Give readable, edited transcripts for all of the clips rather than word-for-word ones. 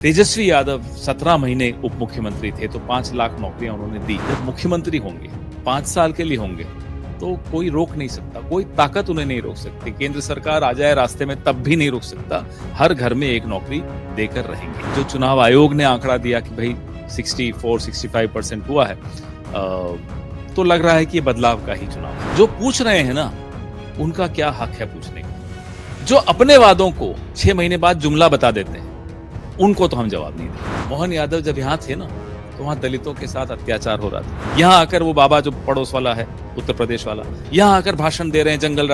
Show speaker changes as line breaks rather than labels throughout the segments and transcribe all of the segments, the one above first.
तेजस्वी यादव 17 महीने उप मुख्यमंत्री थे तो 5 लाख नौकरियां उन्होंने दी। जब मुख्यमंत्री होंगे 5 साल के लिए होंगे तो कोई रोक नहीं सकता, कोई ताकत उन्हें नहीं रोक सकती। केंद्र सरकार आ जाए रास्ते में तब भी नहीं रोक सकता। हर घर में एक नौकरी देकर रहेंगे। जो चुनाव आयोग ने आंकड़ा दिया कि भाई 64-65% हुआ है, तो लग रहा है कि ये बदलाव का ही चुनाव है। जो पूछ रहे हैं ना, उनका क्या हक है पूछने का। जो अपने वादों को 6 महीने बाद जुमला बता देते हैं, उनको तो हम जवाब नहीं देते। मोहन यादव जब यहाँ थे ना, तो वहां दलितों के साथ अत्याचार हो रहा था। यहाँ आकर वो बाबा जो पड़ोस वाला है, उत्तर प्रदेश वाला, यहाँ आकर भाषण दे रहे हैं जंगल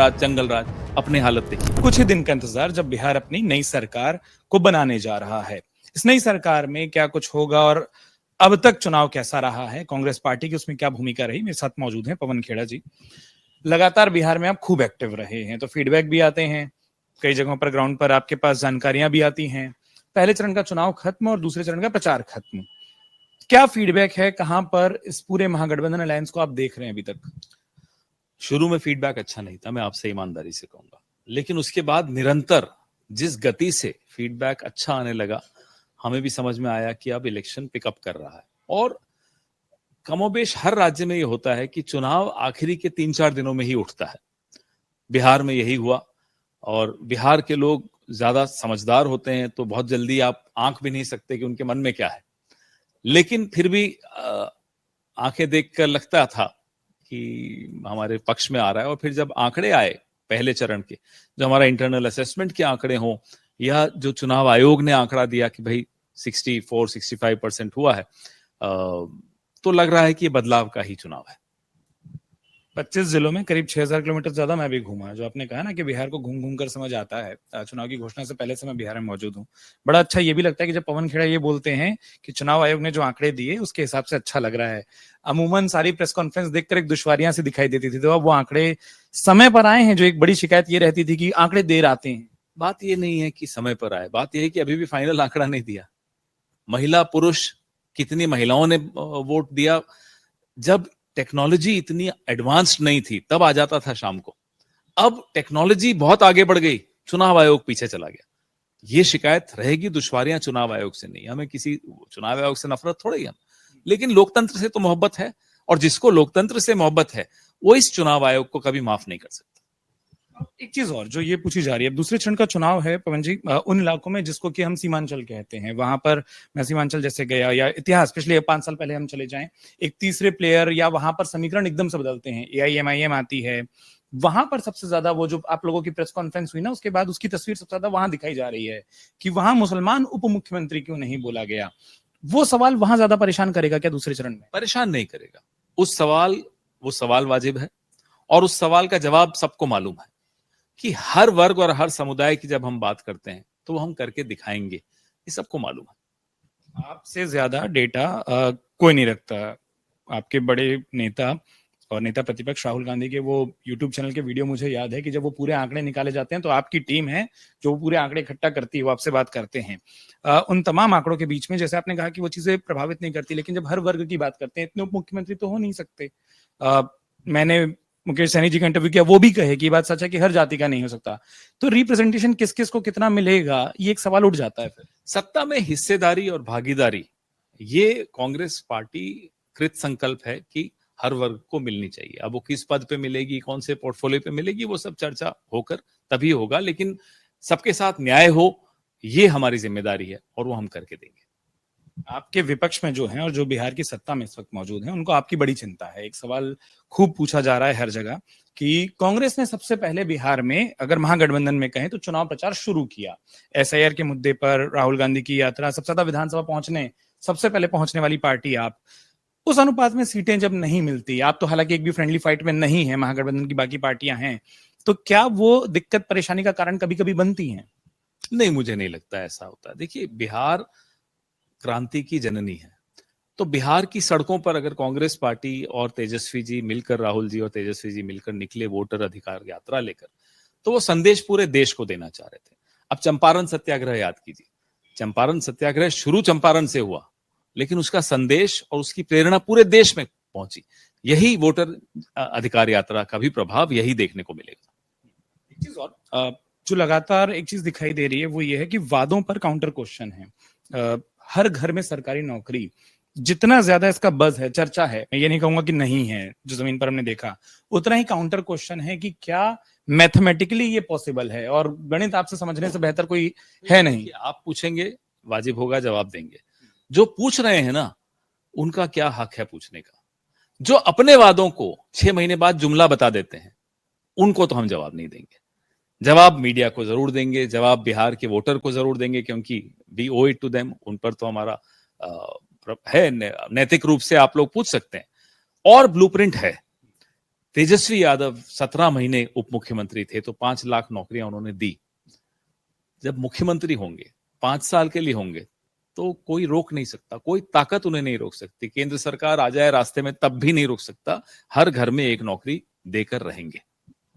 राज। अपनी हालत देखिए।
कुछ ही दिन का इंतजार जब बिहार अपनी नई सरकार को बनाने जा रहा है। इस नई सरकार में क्या कुछ होगा और अब तक चुनाव कैसा रहा है, कांग्रेस पार्टी की उसमें क्या भूमिका रही। मेरे साथ मौजूद हैं पवन खेड़ा जी। लगातार बिहार में आप खूब एक्टिव रहे हैं, तो फीडबैक भी आते हैं, कई जगहों पर ग्राउंड पर आपके पास जानकारियां भी आती हैं। पहले चरण का चुनाव खत्म और दूसरे चरण का प्रचार खत्म, क्या फीडबैक है, कहां पर इस पूरे महागठबंधन अलायंस को आप देख रहे हैं अभी तक?
शुरू में फीडबैक अच्छा नहीं था, मैं आपसे ईमानदारी से कहूंगा, लेकिन उसके बाद निरंतर जिस गति से फीडबैक अच्छा आने लगा, हमें भी समझ में आया कि अब इलेक्शन पिकअप कर रहा है। और कमोबेश हर राज्य में ये होता है कि चुनाव आखिरी के 3-4 दिनों में ही उठता है। बिहार में यही हुआ, और बिहार के लोग ज्यादा समझदार होते हैं, तो बहुत जल्दी आप आंक भी नहीं सकते कि उनके मन में क्या है। लेकिन फिर भी आंखें देखकर लगता था कि हमारे पक्ष में आ रहा है। और फिर जब आंकड़े आए पहले चरण के, जो हमारा इंटरनल असेसमेंट के आंकड़े हों, या जो चुनाव आयोग ने आंकड़ा दिया कि भाई 64-65% हुआ है, तो लग रहा है कि ये बदलाव का ही चुनाव है।
25 जिलों में करीब 6000 किलोमीटर ज्यादा मैं भी घूमा। जो आपने कहा ना कि बिहार को घूम घूम कर समझ आता है, चुनाव की घोषणा से पहले से मैं बिहार में मौजूद हूँ। बड़ा अच्छा ये भी लगता है कि जब पवन खेड़ा ये बोलते हैं कि चुनाव आयोग ने जो आंकड़े दिए उसके हिसाब से अच्छा लग रहा है। अमूमन सारी प्रेस कॉन्फ्रेंस देखकर एक दुश्वारियां से दिखाई देती थी, तो अब वो आंकड़े समय पर आए हैं। जो एक बड़ी शिकायत ये रहती थी कि आंकड़े देर आते हैं।
बात ये नहीं है कि समय पर आए, बात यह है कि अभी भी फाइनल आंकड़ा नहीं दिया। महिला पुरुष कितनी महिलाओं ने वोट दिया, जब टेक्नोलॉजी इतनी एडवांस्ड नहीं थी तब आ जाता था शाम को। अब टेक्नोलॉजी बहुत आगे बढ़ गई, चुनाव आयोग पीछे चला गया। ये शिकायत रहेगी, दुश्वारियां चुनाव आयोग से नहीं। हमें किसी चुनाव आयोग से नफरत थोड़ी है, लेकिन लोकतंत्र से तो मोहब्बत है, और जिसको लोकतंत्र से मोहब्बत है वो इस चुनाव आयोग को कभी माफ नहीं कर सकता।
एक चीज और जो ये पूछी जा रही है, अब दूसरे चरण का चुनाव है पवन जी, उन इलाकों में जिसको कि हम सीमांचल कहते हैं, वहां पर मैं सीमांचल जैसे गया, या इतिहास पिछले 5 साल पहले हम चले जाएं, एक तीसरे प्लेयर या वहां पर समीकरण एकदम से बदलते हैं। AIMIM आती है, वहां पर सबसे ज्यादा वो जो आप लोगों की प्रेस कॉन्फ्रेंस हुई ना, उसके बाद उसकी तस्वीर सबसे ज्यादा वहां दिखाई जा रही है कि वहां मुसलमान उप मुख्यमंत्री क्यों नहीं बोला गया। वो सवाल वहां ज्यादा परेशान करेगा क्या दूसरे चरण में?
परेशान नहीं करेगा। वो सवाल वाजिब है, और उस सवाल का जवाब सबको मालूम है कि हर वर्ग और हर समुदाय की जब हम बात करते हैं तो वो हम करके दिखाएंगे, ये सबको मालूम है।
आपसे ज्यादा डेटा कोई नहीं रखता। आपके बड़े नेता और नेता प्रतिपक्ष राहुल गांधी के वो यूट्यूब चैनल के वीडियो मुझे याद है कि जब वो पूरे आंकड़े निकाले जाते हैं तो आपकी टीम है जो पूरे आंकड़े इकट्ठा करती है, वो आपसे बात करते हैं। उन तमाम आंकड़ों के बीच में जैसे आपने कहा कि वो चीजें प्रभावित नहीं करती, लेकिन जब हर वर्ग की बात करते हैं, इतने उप मुख्यमंत्री तो हो नहीं सकते। मैंने मुकेश सैनी जी का इंटरव्यू किया, वो भी कहे कि बात सच है कि हर जाति का नहीं हो सकता। तो रिप्रेजेंटेशन किस किस को कितना मिलेगा, ये एक सवाल उठ जाता है। फिर
सत्ता में हिस्सेदारी और भागीदारी, ये कांग्रेस पार्टी कृत संकल्प है कि हर वर्ग को मिलनी चाहिए। अब वो किस पद पे मिलेगी, कौन से पोर्टफोलियो पे मिलेगी, वो सब चर्चा होकर तभी होगा, लेकिन सबके साथ न्याय हो, ये हमारी जिम्मेदारी है और वो हम करके देंगे।
आपके विपक्ष में जो हैं और जो बिहार की सत्ता में इस वक्त मौजूद हैं, उनको आपकी बड़ी चिंता है। एक सवाल खूब पूछा जा रहा है हर जगह कि कांग्रेस ने सबसे पहले बिहार में, अगर महागठबंधन में कहें, तो चुनाव प्रचार शुरू किया। SIR के मुद्दे पर राहुल गांधी की यात्रा, सबसे ज्यादा विधानसभा पहुंचने, सबसे पहले पहुंचने वाली पार्टी आप। उस अनुपात में सीटें जब नहीं मिलती, आप तो हालांकि एक भी फ्रेंडली फाइट में नहीं है, महागठबंधन की बाकी पार्टियां हैं, तो क्या वो दिक्कत परेशानी का कारण कभी कभी बनती हैं?
नहीं, मुझे नहीं लगता ऐसा होता। देखिए, बिहार क्रांति की जननी है, तो बिहार की सड़कों पर अगर कांग्रेस पार्टी और तेजस्वी जी मिलकर, राहुल जी और तेजस्वी जी मिलकर निकले वोटर अधिकार यात्रा लेकर, तो वो संदेश पूरे देश को देना चाह रहे थे। अब चंपारण सत्याग्रह याद कीजिए, चंपारण सत्याग्रह शुरू चंपारण से हुआ, लेकिन उसका संदेश और उसकी प्रेरणा पूरे देश में पहुंची। यही वोटर अधिकार यात्रा का भी प्रभाव यही देखने को मिलेगा।
एक चीज और जो लगातार एक चीज दिखाई दे रही है वो ये है कि वादों पर काउंटर क्वेश्चन है। हर घर में सरकारी नौकरी, जितना ज्यादा इसका बज है, चर्चा है, मैं ये नहीं कहूंगा कि नहीं है, जो जमीन पर हमने देखा, उतना ही काउंटर क्वेश्चन है कि क्या मैथमेटिकली ये पॉसिबल है, और गणित आपसे समझने से बेहतर कोई है नहीं।
आप पूछेंगे, वाजिब होगा, जवाब देंगे। जो पूछ रहे हैं ना, उनका क्या हक है पूछने का? जो अपने वादों को 6 महीने बाद जुमला बता देते हैं, उनको तो हम जवाब नहीं देंगे। जवाब मीडिया को जरूर देंगे, जवाब बिहार के वोटर को जरूर देंगे, क्योंकि we owe it to them. उन पर तो हमारा है, नैतिक रूप से आप लोग पूछ सकते हैं। और ब्लूप्रिंट है। तेजस्वी यादव 17 महीने उप मुख्यमंत्री थे, तो 5 लाख नौकरियां उन्होंने दी। जब मुख्यमंत्री होंगे, 5 साल के लिए होंगे, तो कोई रोक नहीं सकता, कोई ताकत उन्हें नहीं रोक सकती। केंद्र सरकार आ जाए रास्ते में तब भी नहीं रोक सकता। हर घर में एक नौकरी देकर रहेंगे।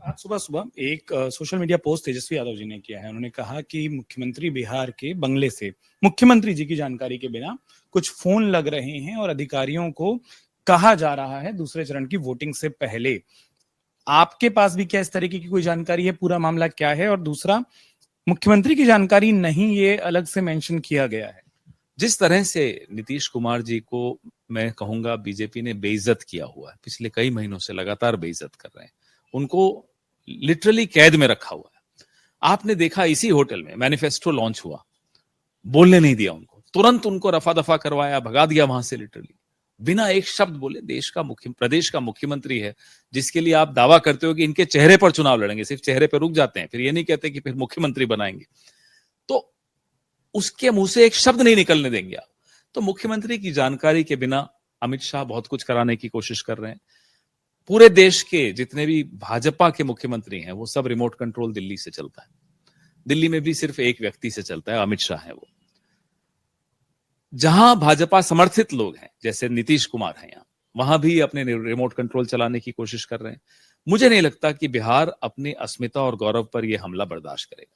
आज सुबह सुबह एक social media post Tejashwi Yadav ji ने किया है। उन्होंने कहा कि मुख्यमंत्री बिहार के बंगले से मुख्यमंत्री जी की जानकारी के बिना कुछ फोन लग रहे हैं और अधिकारियों को कहा जा रहा है दूसरे चरण की वोटिंग से पहले। आपके पास भी क्या इस तरीके की कोई जानकारी है? पूरा मामला क्या है? और दूसरा, मुख्यमंत्री की जानकारी नहीं, ये अलग से मेंशन किया गया है।
जिस तरह से नीतीश कुमार जी को मैं कहूंगा बीजेपी ने बेइज्जत किया हुआ है, पिछले कई महीनों से लगातार बेइज्जत कर रहे हैं, उनको लिटरली कैद में रखा हुआ है। आपने देखा इसी होटल में मैनिफेस्टो लॉन्च हुआ, बोलने नहीं दिया उनको, तुरंत उनको रफा दफा करवाया, भगा दिया वहां से लिटरली, बिना एक शब्द बोले। प्रदेश का मुख्यमंत्री है, जिसके लिए आप दावा करते हो कि इनके चेहरे पर चुनाव लड़ेंगे, सिर्फ चेहरे पर रुक जाते हैं, फिर ये नहीं कहते कि फिर मुख्यमंत्री बनाएंगे, तो उसके मुंह से एक शब्द नहीं निकलने देंगे आप। तो मुख्यमंत्री की जानकारी के बिना अमित शाह बहुत कुछ कराने की कोशिश कर रहे हैं। पूरे देश के जितने भी भाजपा के मुख्यमंत्री हैं, वो सब रिमोट कंट्रोल दिल्ली से चलता है। दिल्ली में भी सिर्फ एक व्यक्ति से चलता है, अमित शाह है वो। जहां भाजपा समर्थित लोग हैं, जैसे नीतीश कुमार हैं, यहां वहां भी अपने रिमोट कंट्रोल चलाने की कोशिश कर रहे हैं। मुझे नहीं लगता कि बिहार अपनी अस्मिता और गौरव पर यह हमला बर्दाश्त करेगा।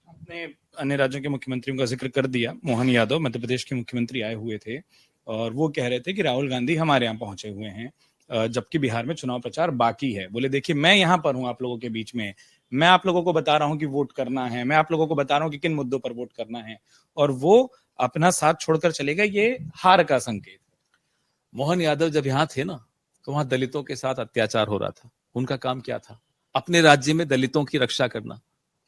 आपने अन्य राज्यों के मुख्यमंत्रियों का जिक्र कर दिया। मोहन यादव मध्य प्रदेश के मुख्यमंत्री आए हुए थे और वो कह रहे थे कि राहुल गांधी हमारे यहाँ पहुंचे हुए हैं, जबकि बिहार में चुनाव प्रचार बाकी है। बोले देखिए, मैं यहाँ पर हूँ आप लोगों के बीच में, मैं आप लोगों को बता रहा हूँ कि वोट करना है, मैं आप लोगों को बता रहा हूँ कि किन मुद्दों पर वोट करना है, और वो अपना साथ छोड़कर चलेगा, ये हार का संकेत।
मोहन यादव जब यहां थे ना, तो वहां दलितों के साथ अत्याचार हो रहा था। उनका काम क्या था? अपने राज्य में दलितों की रक्षा करना,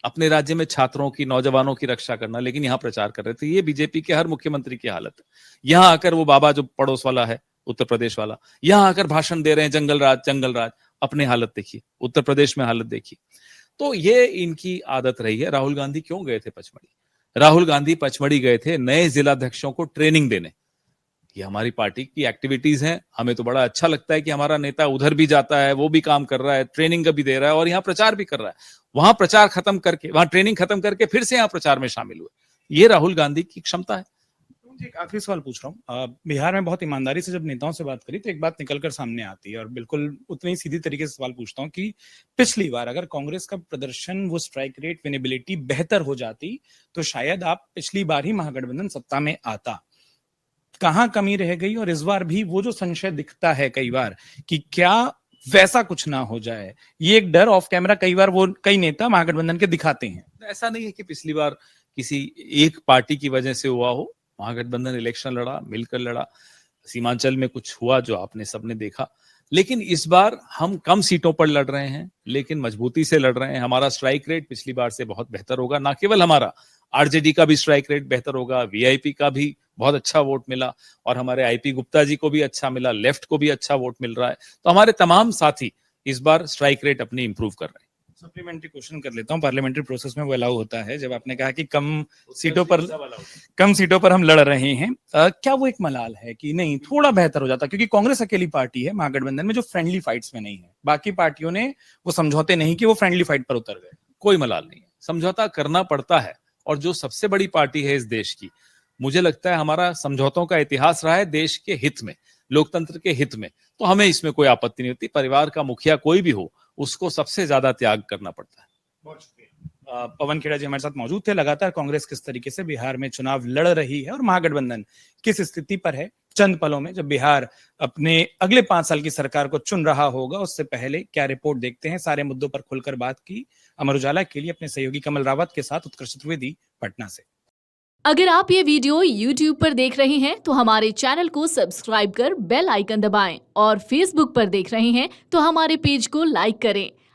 अपने राज्य में छात्रों की, नौजवानों की रक्षा करना, लेकिन यहां प्रचार कर रहे थे। ये बीजेपी के हर मुख्यमंत्री की हालत है। यहां आकर वो बाबा जो पड़ोस वाला है, उत्तर प्रदेश वाला, यहां आकर भाषण दे रहे हैं, जंगल राज जंगल राज। अपने हालत देखिए, उत्तर प्रदेश में हालत देखिए। तो ये इनकी आदत रही है। राहुल गांधी क्यों गए थे पचमढ़ी? राहुल गांधी पचमढ़ी गए थे नए जिलाध्यक्षों को ट्रेनिंग देने। ये हमारी पार्टी की एक्टिविटीज हैं, हमें तो बड़ा अच्छा लगता है कि हमारा नेता उधर भी जाता है, वो भी काम कर रहा है, ट्रेनिंग भी दे रहा है और यहाँ प्रचार भी कर रहा है। वहां प्रचार खत्म करके, वहां ट्रेनिंग खत्म करके फिर से यहाँ प्रचार में शामिल हुए। ये राहुल गांधी की क्षमता है।
एक आखिरी सवाल पूछ रहा हूँ। बिहार में बहुत ईमानदारी से जब नेताओं से बात करी तो एक बात निकलकर सामने आती है, और बिल्कुल उतनी ही सीधी तरीके से सवाल पूछता हूँ कि पिछली बार अगर कांग्रेस का प्रदर्शन, वो स्ट्राइक रेट, विनेबिलिटी बेहतर हो जाती, तो शायद आप पिछली बार ही महागठबंधन सत्ता में आता। कहाँ कमी रह गई? और इस बार भी वो जो संशय दिखता है कई बार कि क्या वैसा कुछ ना हो जाए, ये एक डर ऑफ कैमरा कई बार वो कई नेता महागठबंधन के दिखाते हैं।
ऐसा नहीं है कि पिछली बार किसी एक पार्टी की वजह से हुआ हो। महागठबंधन इलेक्शन लड़ा, मिलकर लड़ा। सीमांचल में कुछ हुआ जो आपने सबने देखा, लेकिन इस बार हम कम सीटों पर लड़ रहे हैं, लेकिन मजबूती से लड़ रहे हैं। हमारा स्ट्राइक रेट पिछली बार से बहुत बेहतर होगा। ना केवल हमारा, आरजेडी का भी स्ट्राइक रेट बेहतर होगा, वीआईपी का भी बहुत अच्छा वोट मिला, और हमारे आईपी गुप्ता जी को भी अच्छा मिला, लेफ्ट को भी अच्छा वोट मिल रहा है। तो हमारे तमाम साथी इस बार स्ट्राइक रेट अपनी इंप्रूव कर रहे हैं।
सप्लीमेंट्री क्वेश्चन कर लेता हूँ। पार्लियामेंट्री प्रोसेस में वो अलाउ होता है। जब आपने कहा कि कम सीटों पर हम लड़ रहे हैं, क्या वो एक मलाल है कि नहीं थोड़ा बेहतर हो जाता? क्योंकि कांग्रेस अकेली पार्टी है महागठबंधन में जो फ्रेंडली फाइट्स में नहीं है, बाकी पार्टियों ने वो समझौते नहीं कि वो फ्रेंडली फाइट पर उतर गए।
कोई मलाल नहीं है, समझौता करना पड़ता है। और जो सबसे बड़ी पार्टी है इस देश की, मुझे लगता है हमारा समझौतों का इतिहास रहा है देश के हित में, लोकतंत्र के हित में। तो हमें इसमें कोई आपत्ति नहीं होती। परिवार का मुखिया कोई भी हो, उसको सबसे ज्यादा त्याग करना पड़ता है।
बहुत शुक्रिया। पवन खेड़ा जी हमारे साथ मौजूद थे। लगातार कांग्रेस किस तरीके से बिहार में चुनाव लड़ रही है और महागठबंधन किस स्थिति पर है, चंद पलों में जब बिहार अपने अगले 5 साल की सरकार को चुन रहा होगा, उससे पहले क्या रिपोर्ट देखते हैं। सारे मुद्दों पर खुलकर बात की अमर उजाला के लिए अपने सहयोगी कमल रावत के साथ उत्कर्ष त्रिवेदी, पटना से।
अगर आप ये वीडियो YouTube पर देख रहे हैं तो हमारे चैनल को सब्सक्राइब कर बेल आइकन दबाएं और Facebook पर देख रहे हैं तो हमारे पेज को लाइक करें।